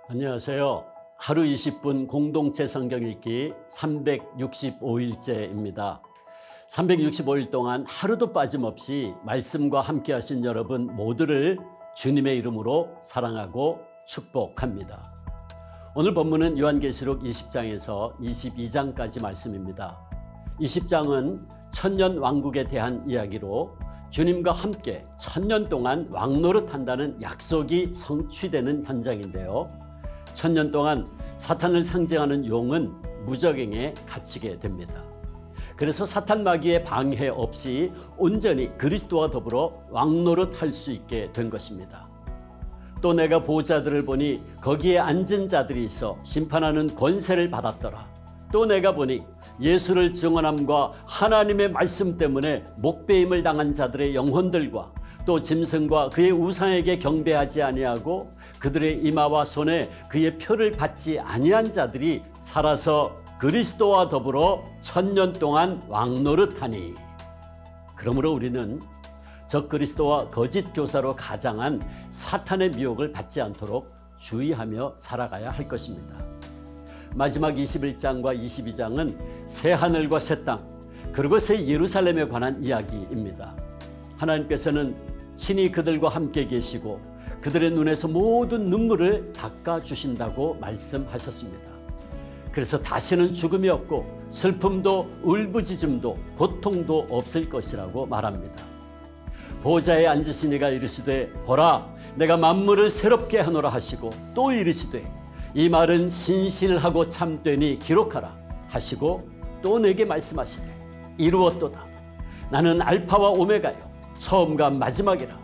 안녕하세요. 하루 20분 공동체 성경 읽기 365일째입니다. 365일 동안 하루도 빠짐없이 말씀과 함께 하신 여러분 모두를 주님의 이름으로 사랑하고 축복합니다. 오늘 본문은 요한계시록 20장에서 22장까지 말씀입니다. 20장은 천년 왕국에 대한 이야기로 주님과 함께 천년 동안 왕노릇한다는 약속이 성취되는 현장인데요. 천년 동안 사탄을 상징하는 용은 무적행에 갇히게 됩니다. 그래서 사탄 마귀의 방해 없이 온전히 그리스도와 더불어 왕노릇할 수 있게 된 것입니다. 또 내가 보좌들을 보니 거기에 앉은 자들이 있어 심판하는 권세를 받았더라. 또 내가 보니 예수를 증언함과 하나님의 말씀 때문에 목배임을 당한 자들의 영혼들과 또 짐승과 그의 우상에게 경배하지 아니하고 그들의 이마와 손에 그의 표를 받지 아니한 자들이 살아서 그리스도와 더불어 천년 동안 왕노릇하니. 그러므로 우리는 적그리스도와 거짓 교사로 가장한 사탄의 미혹을 받지 않도록 주의하며 살아가야 할 것입니다. 마지막 21장과 22장은 새 하늘과 새 땅, 그리고 새 예루살렘에 관한 이야기입니다. 하나님께서는 친히 그들과 함께 계시고 그들의 눈에서 모든 눈물을 닦아주신다고 말씀하셨습니다. 그래서 다시는 죽음이 없고 슬픔도 울부짖음도 고통도 없을 것이라고 말합니다. 보좌에 앉으신 이가 이르시되 보라 내가 만물을 새롭게 하노라 하시고 또 이르시되 이 말은 신실하고 참되니 기록하라 하시고 또 내게 말씀하시되 이루었도다. 나는 알파와 오메가요 처음과 마지막이라.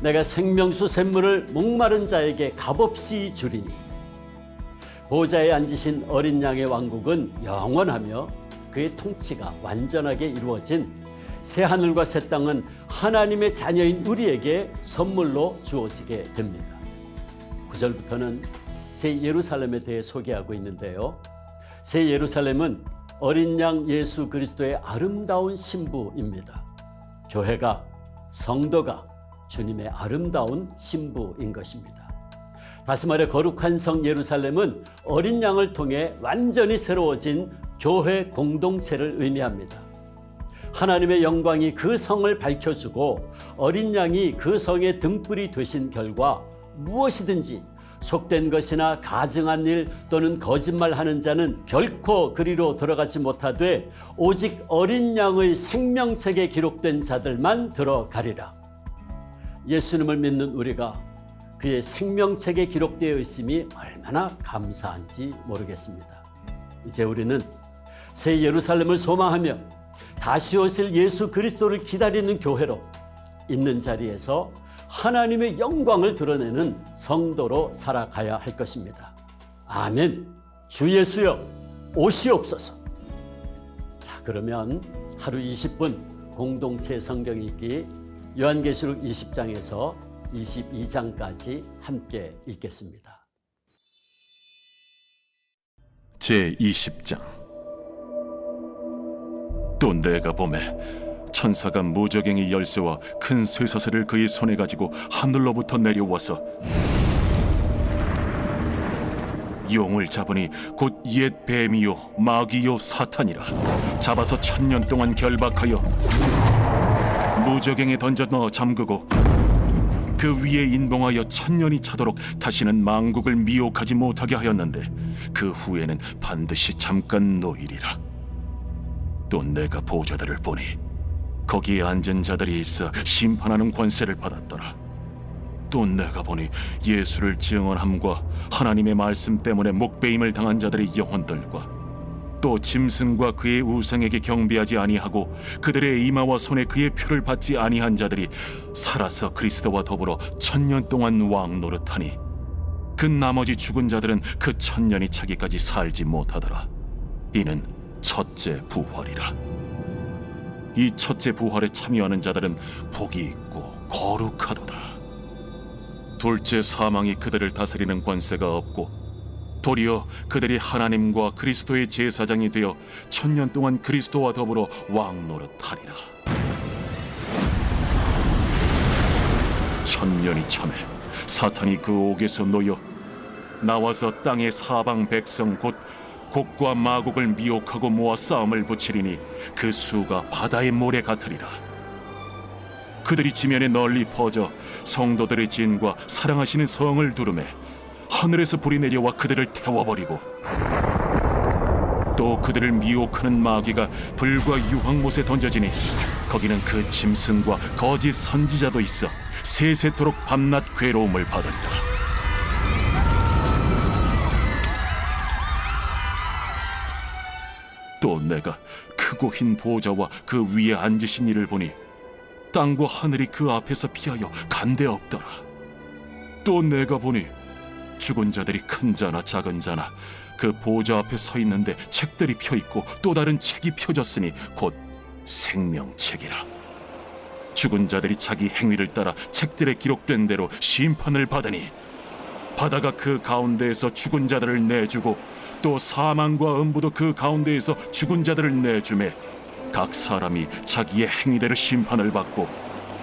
내가 생명수 샘물을 목마른 자에게 값없이 주리니. 보좌에 앉으신 어린 양의 왕국은 영원하며 그의 통치가 완전하게 이루어진 새 하늘과 새 땅은 하나님의 자녀인 우리에게 선물로 주어지게 됩니다. 9절부터는 새 예루살렘에 대해 소개하고 있는데요. 새 예루살렘은 어린 양 예수 그리스도의 아름다운 신부입니다. 교회가, 성도가 주님의 아름다운 신부인 것입니다. 다시 말해 거룩한 성 예루살렘은 어린 양을 통해 완전히 새로워진 교회 공동체를 의미합니다. 하나님의 영광이 그 성을 밝혀주고 어린 양이 그 성의 등불이 되신 결과 무엇이든지 속된 것이나 가증한 일 또는 거짓말하는 자는 결코 그리로 들어가지 못하되 오직 어린 양의 생명책에 기록된 자들만 들어가리라. 예수님을 믿는 우리가 그의 생명책에 기록되어 있음이 얼마나 감사한지 모르겠습니다. 이제 우리는 새 예루살렘을 소망하며 다시 오실 예수 그리스도를 기다리는 교회로 있는 자리에서 하나님의 영광을 드러내는 성도로 살아가야 할 것입니다. 아멘. 주 예수여 오시옵소서. 자, 그러면 하루 20분 공동체 성경 읽기 요한계시록 20장에서 22장까지 함께 읽겠습니다. 제20장. 또 내가 보매 천사가 무저갱이 열쇠와 큰 쇠사슬을 그의 손에 가지고 하늘로부터 내려와서 용을 잡으니 곧 옛 뱀이요 마귀요 사탄이라. 잡아서 천년 동안 결박하여 무저갱에 던져 넣어 잠그고 그 위에 인봉하여 천년이 차도록 다시는 만국을 미혹하지 못하게 하였는데 그 후에는 반드시 잠깐 놓이리라. 또 내가 보좌들을 보니 거기에 앉은 자들이 있어 심판하는 권세를 받았더라. 또 내가 보니 예수를 증언함과 하나님의 말씀 때문에 목배임을 당한 자들의 영혼들과 또 짐승과 그의 우상에게 경배하지 아니하고 그들의 이마와 손에 그의 표를 받지 아니한 자들이 살아서 그리스도와 더불어 천년 동안 왕노릇하니 그 나머지 죽은 자들은 그 천년이 차기까지 살지 못하더라. 이는 첫째 부활이라. 이 첫째 부활에 참여하는 자들은 복이 있고 거룩하도다. 둘째 사망이 그들을 다스리는 권세가 없고 도리어 그들이 하나님과 그리스도의 제사장이 되어 천년 동안 그리스도와 더불어 왕노릇하리라. 천년이 참에 사탄이 그 옥에서 놓여 나와서 땅의 사방 백성 곧 곡과 마곡을 미혹하고 모아 싸움을 붙이리니 그 수가 바다의 모래 같으리라. 그들이 지면에 널리 퍼져 성도들의 진과 사랑하시는 성을 두르매 하늘에서 불이 내려와 그들을 태워버리고 또 그들을 미혹하는 마귀가 불과 유황못에 던져지니 거기는 그 짐승과 거짓 선지자도 있어 세세토록 밤낮 괴로움을 받으리라. 또 내가 크고 흰 보좌와 그 위에 앉으신 이를 보니 땅과 하늘이 그 앞에서 피하여 간데 없더라. 또 내가 보니 죽은 자들이 큰 자나 작은 자나 그 보좌 앞에 서 있는데 책들이 펴 있고 또 다른 책이 펴졌으니 곧 생명책이라. 죽은 자들이 자기 행위를 따라 책들에 기록된 대로 심판을 받으니 바다가 그 가운데에서 죽은 자들을 내주고 또 사망과 음부도 그 가운데에서 죽은 자들을 내주매 각 사람이 자기의 행위대로 심판을 받고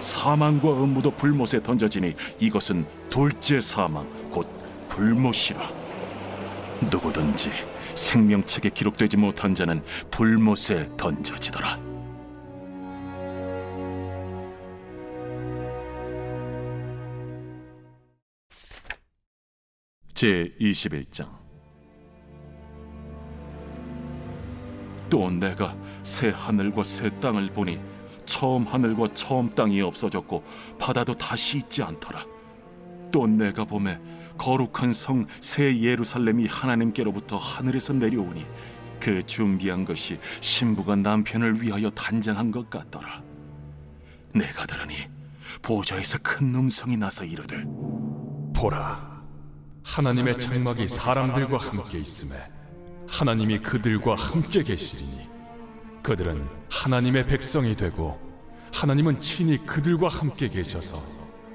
사망과 음부도 불못에 던져지니 이것은 둘째 사망 곧 불못이라. 누구든지 생명책에 기록되지 못한 자는 불못에 던져지더라. 제 21장. 또 내가 새 하늘과 새 땅을 보니 처음 하늘과 처음 땅이 없어졌고 바다도 다시 있지 않더라. 또 내가 보매 거룩한 성 새 예루살렘이 하나님께로부터 하늘에서 내려오니 그 준비한 것이 신부가 남편을 위하여 단장한 것 같더라. 내가 들으니 보좌에서 큰 음성이 나서 이르되 보라, 하나님의 장막이 사람들과 함께 있음에 하나님이 그들과 함께 계시리니 그들은 하나님의 백성이 되고 하나님은 친히 그들과 함께 계셔서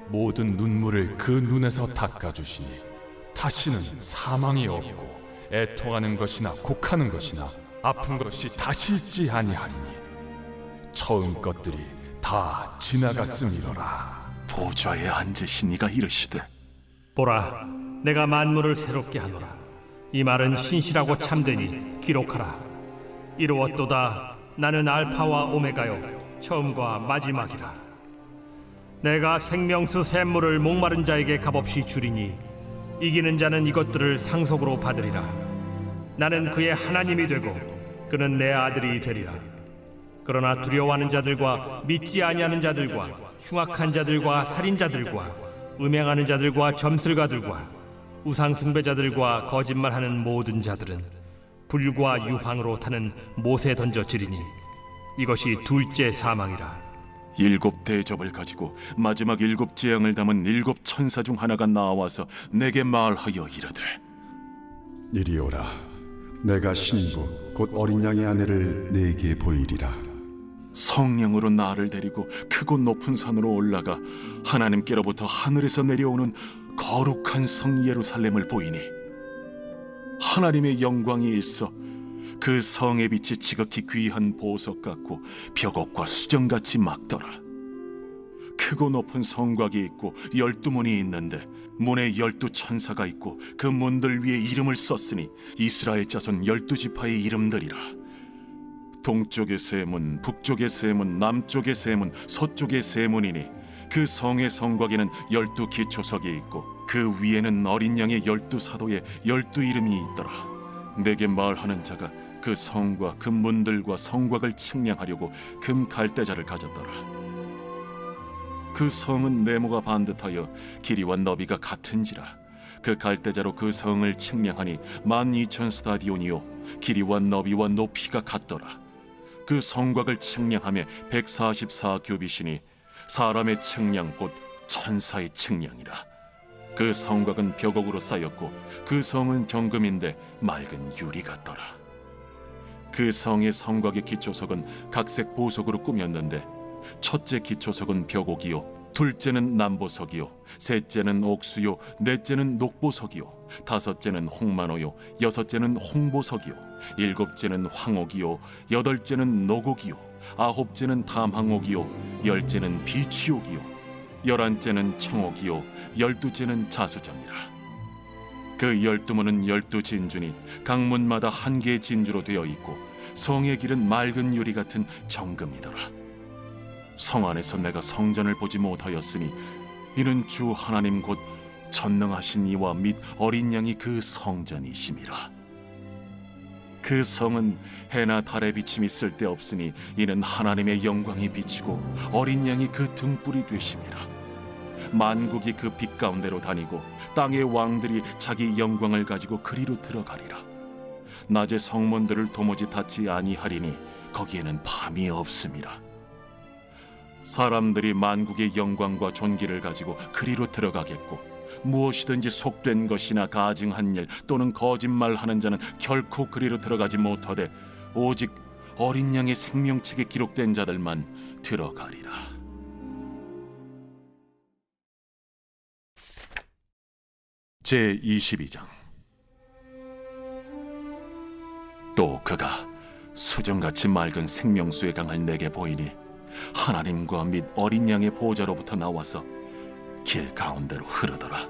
모든 눈물을 그 눈에서 닦아주시니 다시는 사망이 없고 애통하는 것이나 곡하는 것이나 아픈 것이 다시 있지 아니하리니 처음 것들이 다 지나갔음이로라. 보좌에 앉으신 이가 이르시되 보라, 내가 만물을 새롭게 하노라. 이 말은 신실하고 참되니 기록하라. 이루었도다. 나는 알파와 오메가요 처음과 마지막이라. 내가 생명수 샘물을 목마른 자에게 값없이 주리니 이기는 자는 이것들을 상속으로 받으리라. 나는 그의 하나님이 되고 그는 내 아들이 되리라. 그러나 두려워하는 자들과 믿지 아니하는 자들과 흉악한 자들과 살인자들과 음행하는 자들과 점술가들과 우상 숭배자들과 거짓말하는 모든 자들은 불과 유황으로 타는 못에 던져지리니 이것이 둘째 사망이라. 일곱 대접을 가지고 마지막 일곱 재앙을 담은 일곱 천사 중 하나가 나와서 내게 말하여 이르되 이리 오라. 내가 신부 곧 어린 양의 아내를 네게 보이리라. 성령으로 나를 데리고 크고 높은 산으로 올라가 하나님께로부터 하늘에서 내려오는 거룩한 성 예루살렘을 보이니 하나님의 영광이 있어 그 성의 빛이 지극히 귀한 보석 같고 벽옥과 수정같이 막더라. 크고 높은 성곽이 있고 12문이 있는데 문에 12천사가 있고 그 문들 위에 이름을 썼으니 이스라엘 자손 12지파의 이름들이라. 동쪽의 세 문, 북쪽의 세 문, 남쪽의 세 문, 서쪽의 세 문이니 그 성의 성곽에는 12기초석이 있고 그 위에는 어린 양의 12사도의 12이름이 있더라. 내게 말하는 자가 그 성과 그 문들과 성곽을 측량하려고 금 갈대자를 가졌더라. 그 성은 네모가 반듯하여 길이와 너비가 같은지라. 그 갈대자로 그 성을 측량하니 12,000스타디온이요 길이와 너비와 높이가 같더라. 그 성곽을 측량하며 144규빗이니 사람의 측량 곧 천사의 측량이라. 그 성곽은 벽옥으로 쌓였고 그 성은 정금인데 맑은 유리 같더라. 그 성의 성곽의 기초석은 각색 보석으로 꾸몄는데 첫째 기초석은 벽옥이요 둘째는 남보석이요 셋째는 옥수요 넷째는 녹보석이요 다섯째는 홍만호요 여섯째는 홍보석이요 일곱째는 황옥이요 여덟째는 노곡이요 아홉째는 담항옥이요 열째는 비취옥이요 11째는 청옥이요 12째는 자수정이라. 그 12문은 12진주니 각 문마다 한 개의 진주로 되어 있고 성의 길은 맑은 유리 같은 정금이더라. 성 안에서 내가 성전을 보지 못하였으니 이는 주 하나님 곧 전능하신 이와 및 어린 양이 그 성전이심이라. 그 성은 해나 달의 비침이 쓸데없으니 이는 하나님의 영광이 비치고 어린 양이 그 등불이 되심이라. 만국이 그 빛 가운데로 다니고 땅의 왕들이 자기 영광을 가지고 그리로 들어가리라. 낮에 성문들을 도무지 닫지 아니하리니 거기에는 밤이 없음이라. 사람들이 만국의 영광과 존귀를 가지고 그리로 들어가겠고 무엇이든지 속된 것이나 가증한 일 또는 거짓말하는 자는 결코 그리로 들어가지 못하되 오직 어린 양의 생명책에 기록된 자들만 들어가리라. 제22장. 또 그가 수정같이 맑은 생명수의 강을 내게 보이니 하나님과 및 어린 양의 보좌로부터 나와서 길 가운데로 흐르더라.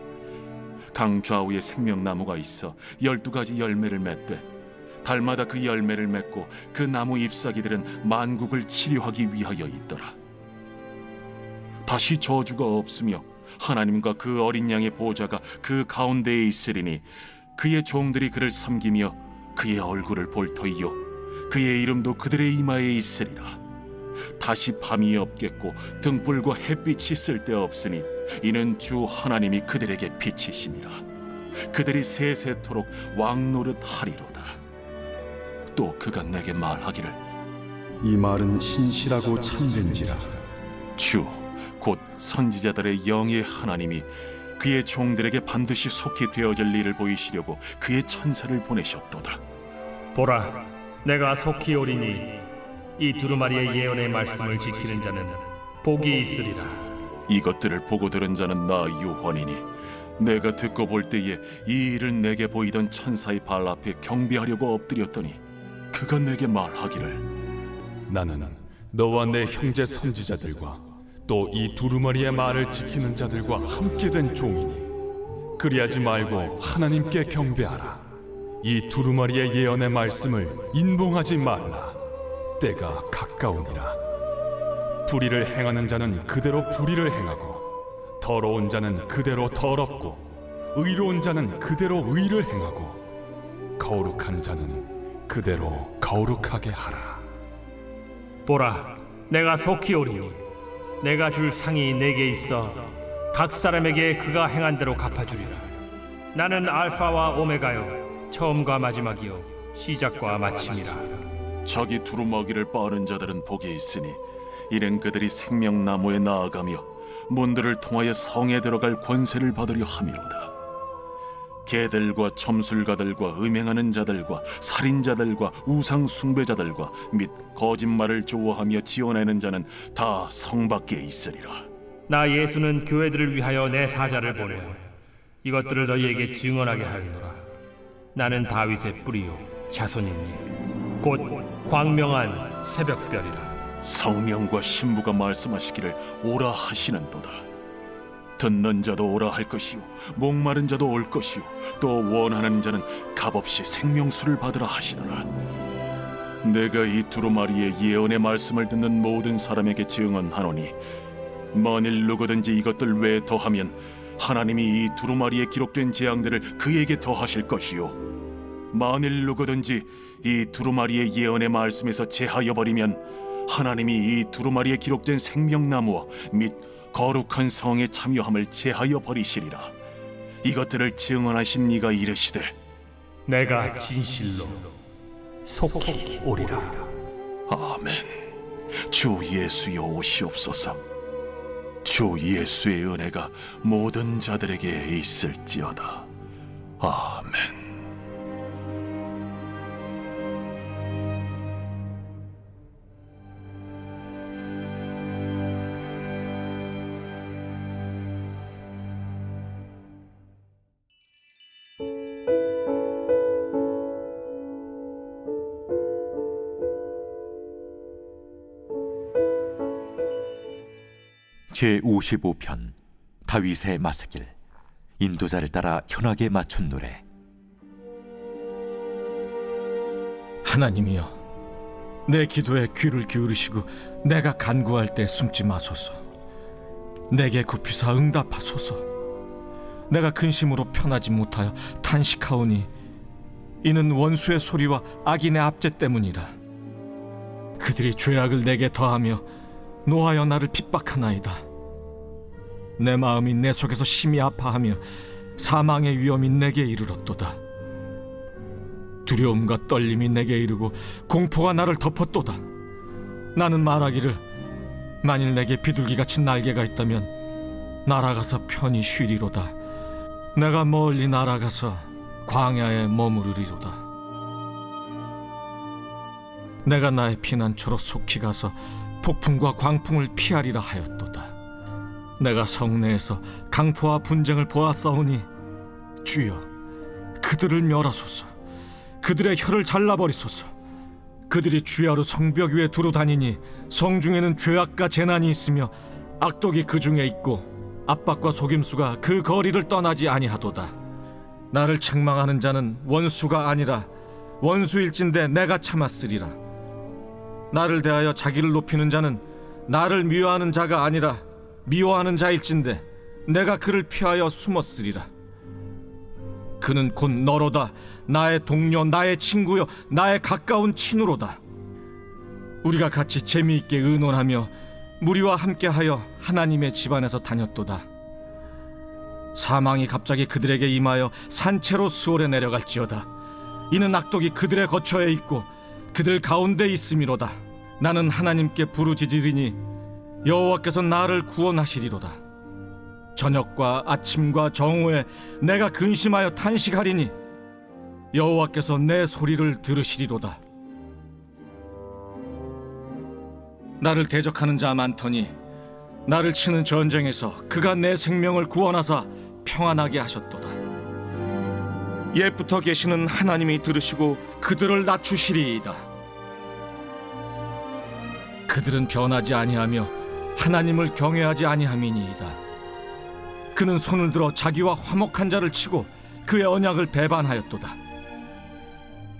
강 좌우에 생명나무가 있어 12가지 열매를 맺되 달마다 그 열매를 맺고 그 나무 잎사귀들은 만국을 치료하기 위하여 있더라. 다시 저주가 없으며 하나님과 그 어린 양의 보좌가 그 가운데에 있으리니 그의 종들이 그를 섬기며 그의 얼굴을 볼 터이요 그의 이름도 그들의 이마에 있으리라. 다시 밤이 없겠고 등불과 햇빛이 쓸데없으니 이는 주 하나님이 그들에게 빛이심이라. 그들이 세세토록 왕노릇 하리로다. 또 그가 내게 말하기를 이 말은 신실하고 참된지라. 주 곧 선지자들의 영의 하나님이 그의 종들에게 반드시 속히 되어질 일을 보이시려고 그의 천사를 보내셨도다. 보라, 내가 속히 오리니 이 두루마리의 예언의 말씀을 지키는 자는 복이 있으리라. 이것들을 보고 들은 자는 나 요한이니 내가 듣고 볼 때에 이 일을 내게 보이던 천사의 발 앞에 경배하려고 엎드렸더니 그가 내게 말하기를 나는 너와 내 형제 선지자들과 또 이 두루마리의 말을 지키는 자들과 함께 된 종이니 그리하지 말고 하나님께 경배하라. 이 두루마리의 예언의 말씀을 인봉하지 말라. 때가 가까우니라. 불의를 행하는 자는 그대로 불의를 행하고 더러운 자는 그대로 더럽고 의로운 자는 그대로 의를 행하고 거룩한 자는 그대로 거룩하게 하라. 보라, 내가 속히 오리니 내가 줄 상이 내게 있어 각 사람에게 그가 행한 대로 갚아주리라. 나는 알파와 오메가요 처음과 마지막이요 시작과 마침이라. 자기 두루마기를 빠는 자들은 복이 있으니 이는 그들이 생명나무에 나아가며 문들을 통하여 성에 들어갈 권세를 받으려 함이로다. 개들과 점술가들과 음행하는 자들과 살인자들과 우상 숭배자들과 및 거짓말을 좋아하며 지어내는 자는 다 성 밖에 있으리라. 나 예수는 교회들을 위하여 내 사자를 보내어 이것들을 너희에게 증언하게 하리노라. 나는 다윗의 뿌리요 자손이니 곧 광명한 새벽별이라. 성령과 신부가 말씀하시기를 오라 하시는도다. 듣는 자도 오라 할 것이요 목마른 자도 올 것이요 또 원하는 자는 값없이 생명수를 받으라 하시더라. 내가 이 두루마리의 예언의 말씀을 듣는 모든 사람에게 증언하노니 만일 누구든지 이것들 외에 더하면 하나님이 이 두루마리에 기록된 재앙들을 그에게 더하실 것이요 만일 누구든지 이 두루마리의 예언의 말씀에서 제하여 버리면 하나님이 이 두루마리에 기록된 생명나무와 및 거룩한 성에 참여함을 제하여 버리시리라. 이것들을 증언하신 이가 이르시되 내가 진실로 속히 오리라. 아멘. 주 예수여 오시옵소서. 주 예수의 은혜가 모든 자들에게 있을지어다. 아멘. 제55편 다윗의 마스길. 인도자를 따라 현악에 맞춘 노래. 하나님이여, 내 기도에 귀를 기울이시고 내가 간구할 때 숨지 마소서. 내게 굽히사 응답하소서. 내가 근심으로 편하지 못하여 탄식하오니 이는 원수의 소리와 악인의 압제 때문이라. 그들이 죄악을 내게 더하며 노하여 나를 핍박하나이다. 내 마음이 내 속에서 심히 아파하며 사망의 위험이 내게 이르렀도다. 두려움과 떨림이 내게 이르고 공포가 나를 덮었도다. 나는 말하기를 만일 내게 비둘기같이 날개가 있다면 날아가서 편히 쉬리로다. 내가 멀리 날아가서 광야에 머무르리로다. 내가 나의 피난처로 속히 가서 폭풍과 광풍을 피하리라 하였도다. 내가 성내에서 강포와 분쟁을 보았사오니 주여, 그들을 멸하소서. 그들의 혀를 잘라버리소서. 그들이 주야로 성벽 위에 두루 다니니 성중에는 죄악과 재난이 있으며 악독이 그 중에 있고 압박과 속임수가 그 거리를 떠나지 아니하도다. 나를 책망하는 자는 원수가 아니라 원수일진데 내가 참았으리라. 나를 대하여 자기를 높이는 자는 나를 미워하는 자가 아니라 미워하는 자일진데 내가 그를 피하여 숨었으리라. 그는 곧 너로다. 나의 동료, 나의 친구여, 나의 가까운 친우로다. 우리가 같이 재미있게 의논하며 무리와 함께하여 하나님의 집안에서 다녔도다. 사망이 갑자기 그들에게 임하여 산채로 수월에 내려갈지어다. 이는 악독이 그들의 거처에 있고 그들 가운데 있음이로다. 나는 하나님께 부르짖으리니 여호와께서 나를 구원하시리로다. 저녁과 아침과 정오에 내가 근심하여 탄식하리니 여호와께서 내 소리를 들으시리로다. 나를 대적하는 자 많더니 나를 치는 전쟁에서 그가 내 생명을 구원하사 평안하게 하셨도다. 옛부터 계시는 하나님이 들으시고 그들을 낮추시리이다. 그들은 변하지 아니하며 하나님을 경외하지 아니함이니이다. 그는 손을 들어 자기와 화목한 자를 치고 그의 언약을 배반하였도다.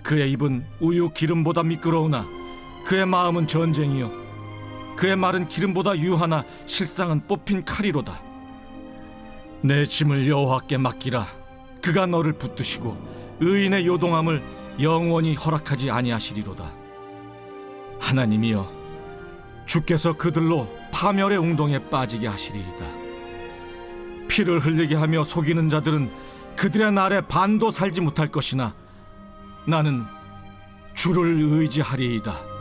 그의 입은 우유 기름보다 미끄러우나 그의 마음은 전쟁이요 그의 말은 기름보다 유하나 실상은 뽑힌 칼이로다. 내 짐을 여호와께 맡기라. 그가 너를 붙드시고 의인의 요동함을 영원히 허락하지 아니하시리로다. 하나님이여, 주께서 그들로 파멸의 웅동에 빠지게 하시리이다. 피를 흘리게 하며 속이는 자들은 그들의 날에 반도 살지 못할 것이나 나는 주를 의지하리이다.